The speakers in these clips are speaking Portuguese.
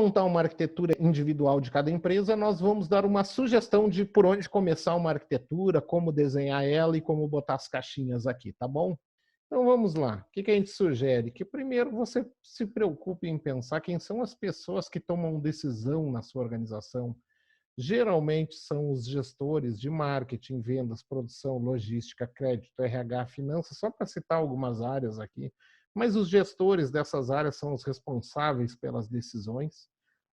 montar uma arquitetura individual de cada empresa, nós vamos dar uma sugestão de por onde começar uma arquitetura, como desenhar ela e como botar as caixinhas aqui, tá bom? Então vamos lá. O que a gente sugere? Que primeiro você se preocupe em pensar quem são as pessoas que tomam decisão na sua organização. Geralmente são os gestores de marketing, vendas, produção, logística, crédito, RH, finanças, só para citar algumas áreas aqui. Mas os gestores dessas áreas são os responsáveis pelas decisões.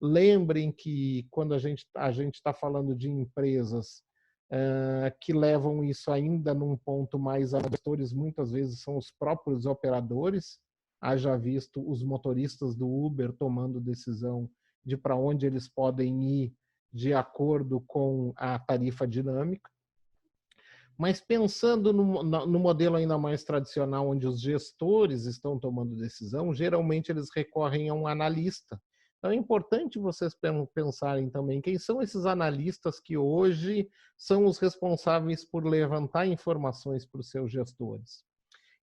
Lembrem que quando a gente está falando de empresas que levam isso ainda num ponto mais a gestores, muitas vezes são os próprios operadores, haja visto os motoristas do Uber tomando decisão de para onde eles podem ir de acordo com a tarifa dinâmica. Mas pensando no modelo ainda mais tradicional, onde os gestores estão tomando decisão, geralmente eles recorrem a um analista. Então é importante vocês pensarem também quem são esses analistas que hoje são os responsáveis por levantar informações para os seus gestores.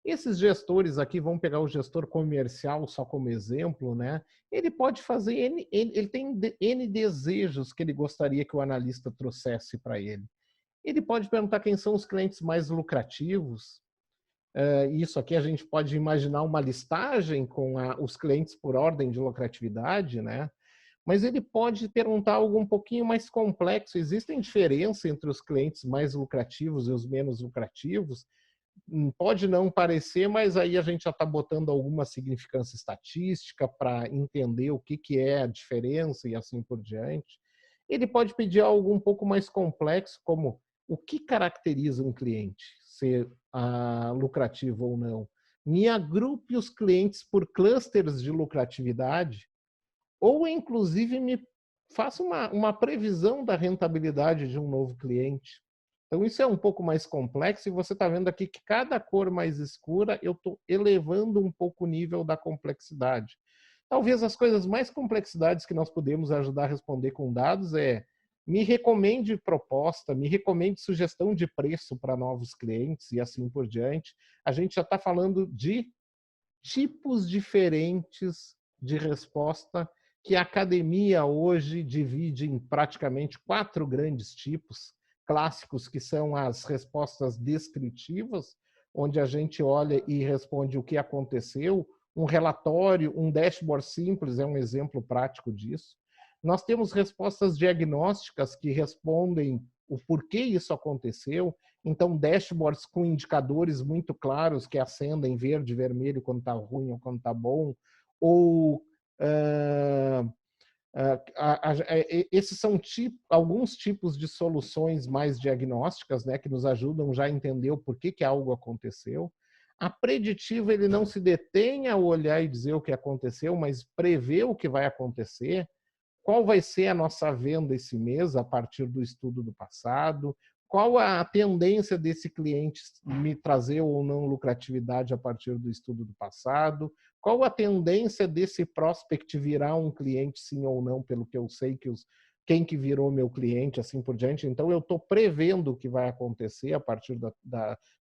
Esses gestores aqui, vamos pegar o gestor comercial só como exemplo, né? Ele pode fazer, ele tem N desejos que ele gostaria que o analista trouxesse para ele. Ele pode perguntar quem são os clientes mais lucrativos. Isso aqui a gente pode imaginar uma listagem com os clientes por ordem de lucratividade, né? Mas ele pode perguntar algo um pouquinho mais complexo. Existem diferenças entre os clientes mais lucrativos e os menos lucrativos? Pode não parecer, mas aí a gente já está botando alguma significância estatística para entender o que é a diferença e assim por diante. Ele pode pedir algo um pouco mais complexo, como o que caracteriza um cliente, ser lucrativo ou não. Me agrupe os clientes por clusters de lucratividade, ou inclusive me faça uma previsão da rentabilidade de um novo cliente. Então, isso é um pouco mais complexo e você está vendo aqui que cada cor mais escura eu estou elevando um pouco o nível da complexidade. Talvez as coisas mais complexidades que nós podemos ajudar a responder com dados me recomende proposta, me recomende sugestão de preço para novos clientes e assim por diante. A gente já está falando de tipos diferentes de resposta que a academia hoje divide em praticamente 4 grandes tipos clássicos, que são as respostas descritivas, onde a gente olha e responde o que aconteceu. Um relatório, um dashboard simples é um exemplo prático disso. Nós temos respostas diagnósticas que respondem o porquê isso aconteceu. Então, dashboards com indicadores muito claros que acendem verde e vermelho quando está ruim ou quando está bom. Ou esses são alguns tipos de soluções mais diagnósticas, né, que nos ajudam já a entender o porquê que algo aconteceu. A preditiva, ele não se detém a olhar e dizer o que aconteceu, mas prevê o que vai acontecer. Qual vai ser a nossa venda esse mês a partir do estudo do passado? Qual a tendência desse cliente me trazer ou não lucratividade a partir do estudo do passado? Qual a tendência desse prospect virar um cliente sim ou não, pelo que eu sei que quem que virou meu cliente, assim por diante. Então, eu estou prevendo o que vai acontecer a partir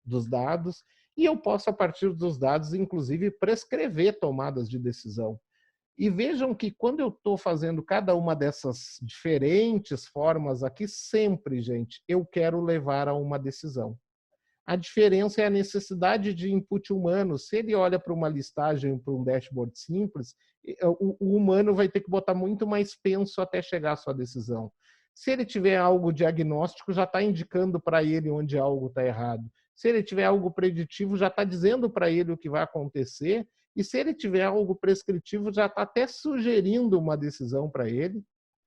dos dados e eu posso, a partir dos dados, inclusive, prescrever tomadas de decisão. E vejam que quando eu estou fazendo cada uma dessas diferentes formas aqui, sempre, gente, eu quero levar a uma decisão. A diferença é a necessidade de input humano. Se ele olha para uma listagem, para um dashboard simples, o humano vai ter que botar muito mais penso até chegar à sua decisão. Se ele tiver algo diagnóstico, já está indicando para ele onde algo está errado. Se ele tiver algo preditivo, já está dizendo para ele o que vai acontecer. E se ele tiver algo prescritivo, já está até sugerindo uma decisão para ele,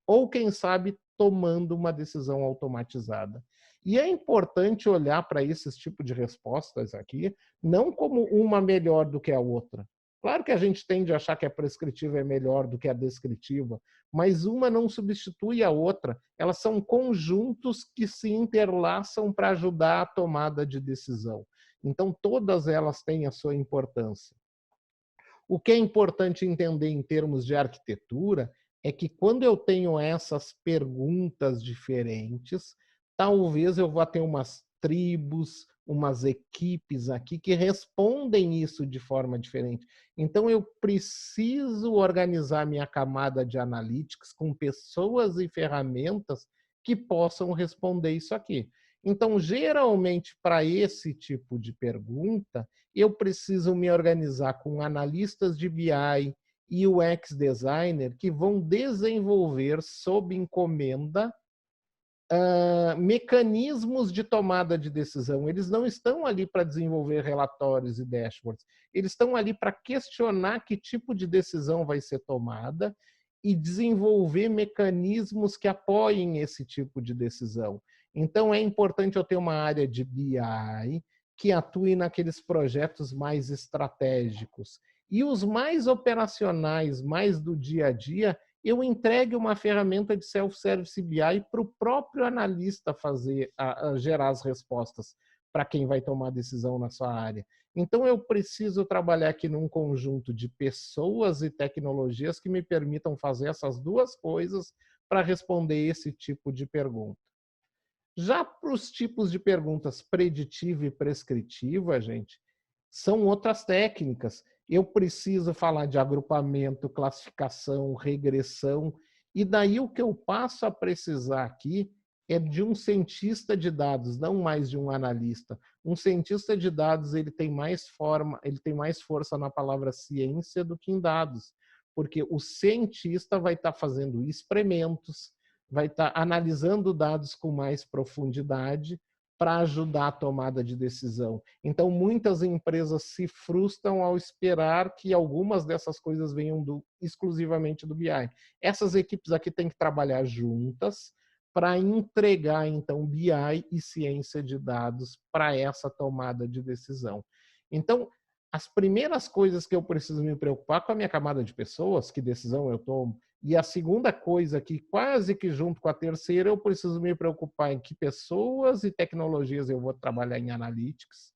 ou quem sabe tomando uma decisão automatizada. E é importante olhar para esses tipos de respostas aqui, não como uma melhor do que a outra. Claro que a gente tende a achar que a prescritiva é melhor do que a descritiva, mas uma não substitui a outra. Elas são conjuntos que se interlaçam para ajudar a tomada de decisão. Então, todas elas têm a sua importância. O que é importante entender em termos de arquitetura é que quando eu tenho essas perguntas diferentes, talvez eu vá ter umas tribos, umas equipes aqui que respondem isso de forma diferente. Então, eu preciso organizar minha camada de analytics com pessoas e ferramentas que possam responder isso aqui. Então, geralmente, para esse tipo de pergunta, eu preciso me organizar com analistas de BI e UX designer que vão desenvolver sob encomenda mecanismos de tomada de decisão. Eles não estão ali para desenvolver relatórios e dashboards. Eles estão ali para questionar que tipo de decisão vai ser tomada e desenvolver mecanismos que apoiem esse tipo de decisão. Então, é importante eu ter uma área de BI que atue naqueles projetos mais estratégicos. E os mais operacionais, mais do dia a dia, eu entregue uma ferramenta de self-service BI para o próprio analista gerar as respostas para quem vai tomar decisão na sua área. Então, eu preciso trabalhar aqui num conjunto de pessoas e tecnologias que me permitam fazer essas duas coisas para responder esse tipo de pergunta. Já para os tipos de perguntas preditiva e prescritiva, gente, são outras técnicas. Eu preciso falar de agrupamento, classificação, regressão, e daí o que eu passo a precisar aqui é de um cientista de dados, não mais de um analista. Um cientista de dados, ele tem mais força na palavra ciência do que em dados, porque o cientista vai estar fazendo experimentos, vai estar analisando dados com mais profundidade para ajudar a tomada de decisão. Então, muitas empresas se frustram ao esperar que algumas dessas coisas venham exclusivamente do BI. Essas equipes aqui têm que trabalhar juntas para entregar, então, BI e ciência de dados para essa tomada de decisão. Então, as primeiras coisas que eu preciso me preocupar com a minha camada de pessoas, que decisão eu tomo, e a segunda coisa que quase que junto com a terceira, eu preciso me preocupar em que pessoas e tecnologias eu vou trabalhar em analytics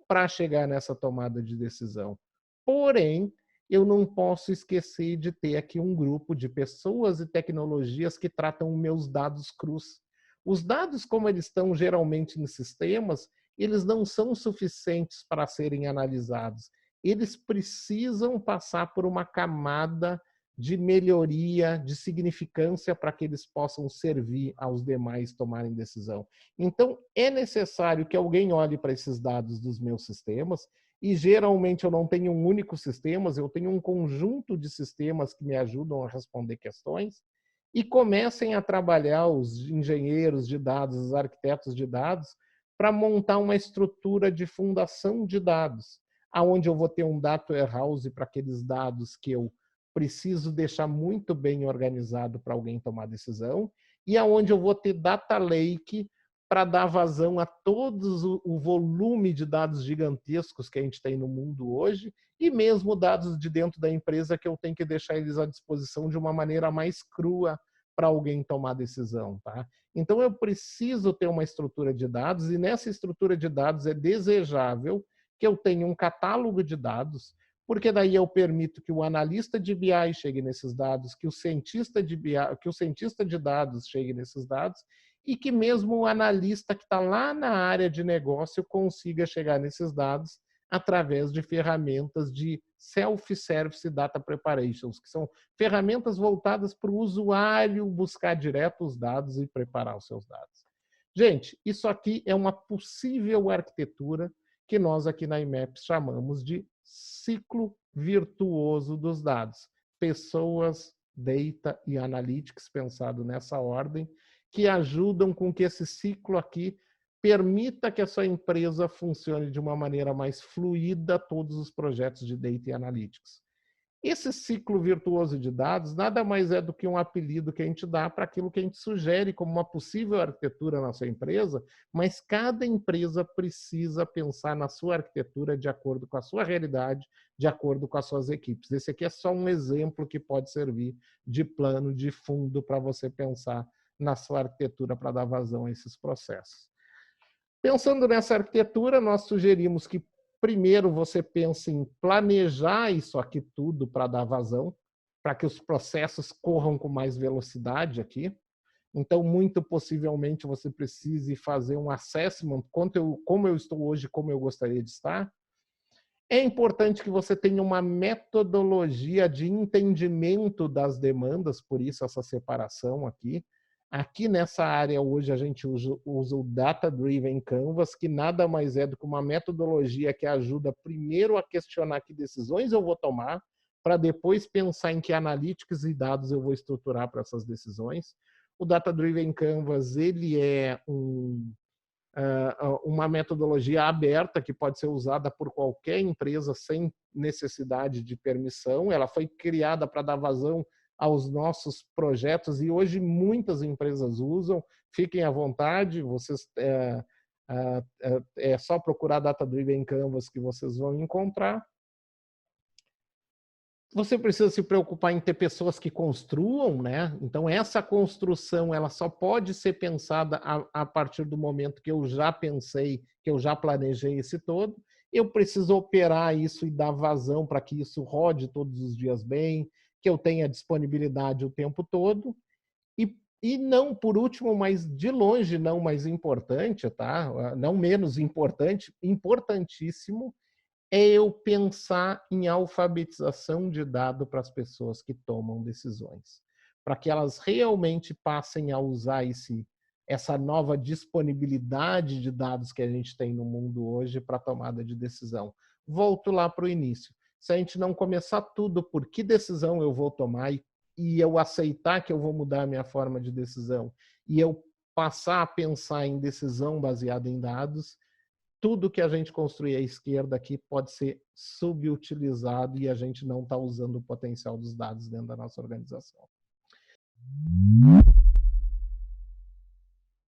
para chegar nessa tomada de decisão. Porém, eu não posso esquecer de ter aqui um grupo de pessoas e tecnologias que tratam meus dados crus. Os dados, como eles estão geralmente em sistemas, eles não são suficientes para serem analisados. Eles precisam passar por uma camada de melhoria, de significância para que eles possam servir aos demais tomarem decisão. Então, é necessário que alguém olhe para esses dados dos meus sistemas, e geralmente eu não tenho um único sistema, eu tenho um conjunto de sistemas que me ajudam a responder questões, e comecem a trabalhar os engenheiros de dados, os arquitetos de dados, para montar uma estrutura de fundação de dados, aonde eu vou ter um data warehouse para aqueles dados que eu preciso deixar muito bem organizado para alguém tomar decisão, e aonde eu vou ter data lake para dar vazão a todos o volume de dados gigantescos que a gente tem no mundo hoje, e mesmo dados de dentro da empresa que eu tenho que deixar eles à disposição de uma maneira mais crua para alguém tomar decisão. Tá? Então, eu preciso ter uma estrutura de dados, e nessa estrutura de dados é desejável que eu tenha um catálogo de dados, porque daí eu permito que o analista de BI chegue nesses dados, que o cientista de BI, que o cientista de dados chegue nesses dados, e que mesmo o analista que está lá na área de negócio consiga chegar nesses dados através de ferramentas de self-service data preparations, que são ferramentas voltadas para o usuário buscar direto os dados e preparar os seus dados. Gente, isso aqui é uma possível arquitetura que nós aqui na IMAP chamamos de ciclo virtuoso dos dados. Pessoas, data e analytics, pensado nessa ordem, que ajudam com que esse ciclo aqui permita que a sua empresa funcione de uma maneira mais fluida todos os projetos de data e analytics. Esse ciclo virtuoso de dados nada mais é do que um apelido que a gente dá para aquilo que a gente sugere como uma possível arquitetura na sua empresa, mas cada empresa precisa pensar na sua arquitetura de acordo com a sua realidade, de acordo com as suas equipes. Esse aqui é só um exemplo que pode servir de plano de fundo para você pensar na sua arquitetura para dar vazão a esses processos. Pensando nessa arquitetura, nós sugerimos que primeiro você pense em planejar isso aqui tudo para dar vazão, para que os processos corram com mais velocidade aqui. Então, muito possivelmente, você precise fazer um assessment, como eu estou hoje, como eu gostaria de estar. É importante que você tenha uma metodologia de entendimento das demandas, por isso essa separação aqui. Aqui nessa área hoje a gente usa o Data Driven Canvas, que nada mais é do que uma metodologia que ajuda primeiro a questionar que decisões eu vou tomar, para depois pensar em que analytics e dados eu vou estruturar para essas decisões. O Data Driven Canvas, ele é uma metodologia aberta que pode ser usada por qualquer empresa sem necessidade de permissão. Ela foi criada para dar vazão aos nossos projetos e hoje muitas empresas usam. Fiquem à vontade, vocês é só procurar Data Driven Canvas que vocês vão encontrar. Você precisa se preocupar em ter pessoas que construam, né? Então, essa construção ela só pode ser pensada a partir do momento que eu já pensei, que eu já planejei esse todo. Eu preciso operar isso e dar vazão para que isso rode todos os dias bem, que eu tenha disponibilidade o tempo todo. E não, por último, mas de longe não mais importante, tá? Não menos importante, importantíssimo, é eu pensar em alfabetização de dado para as pessoas que tomam decisões, para que elas realmente passem a usar essa nova disponibilidade de dados que a gente tem no mundo hoje para tomada de decisão. Volto lá para o início. Se a gente não começar tudo por que decisão eu vou tomar e eu aceitar que eu vou mudar a minha forma de decisão e eu passar a pensar em decisão baseada em dados, tudo que a gente construir à esquerda aqui pode ser subutilizado e a gente não está usando o potencial dos dados dentro da nossa organização.